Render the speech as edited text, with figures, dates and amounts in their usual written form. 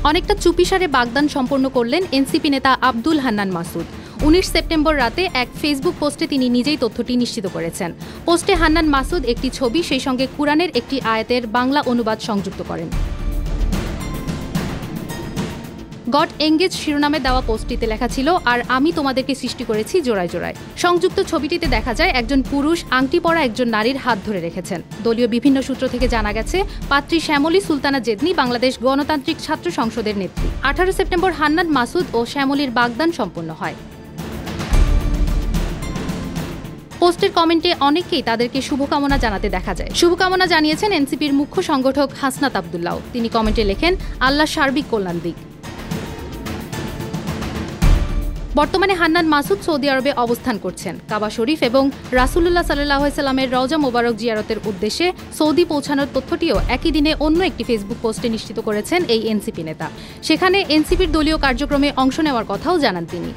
অনেকটা চুপিসারে বাগদান সম্পন্ন করলেন এনসিপি নেতা আব্দুল হান্নান মাসুদ। 19 সেপ্টেম্বর রাতে এক ফেসবুক পোস্টে তিনি নিজেই তথ্যটি নিশ্চিত করেছেন। পোস্টে হান্নান মাসুদ একটি ছবি, সেই সঙ্গে কুরআনের একটি আয়াতের বাংলা অনুবাদ সংযুক্ত করেন। গট এঙ্গেজ শিরোনামে দেওয়া পোস্টটিতে লেখা ছিল, আর আমি তোমাদেরকে সৃষ্টি করেছি জোড়ায় জোড়ায়। সংযুক্ত ছবিটিতে দেখা যায় একজন পুরুষ আংটি পরা একজন নারীর হাত ধরে রেখেছেন। দলীয় বিভিন্ন সূত্র থেকে জানা গেছে, পাত্রী শ্যামলী সুলতানা জেদনি বাংলাদেশ গণতান্ত্রিক ছাত্র সংসদের নেত্রী। 18 সেপ্টেম্বর হান্নান মাসুদ ও শ্যামলীর বাগদান সম্পন্ন হয়। পোস্টের কমেন্টে অনেকেই তাদেরকে শুভকামনা জানাতে দেখা যায়। শুভকামনা জানিয়েছেন এনসিপির মুখ্য সংগঠক হাসনাত আবদুল্লাহ। তিনি কমেন্টে লেখেন, আল্লাহ সার্বিক কল্যাণ দিক। বর্তমানে হান্নান মাসুদ সৌদি আরবে অবস্থান করছেন। কাবা শরীফ এবং রাসূলুল্লাহ সাল্লাল্লাহু আলাইহি সাল্লামের রওজা মোবারক জিয়ারতের উদ্দেশ্যে সৌদি পৌঁছানোর তথ্যটিও একই দিনে অন্য একটি ফেসবুক পোস্টে নিশ্চিত করেছেন এই এনসিপি নেতা। সেখানে এনসিপির দলীয় কার্যক্রমে অংশ নেওয়ার কথাও জানান তিনি।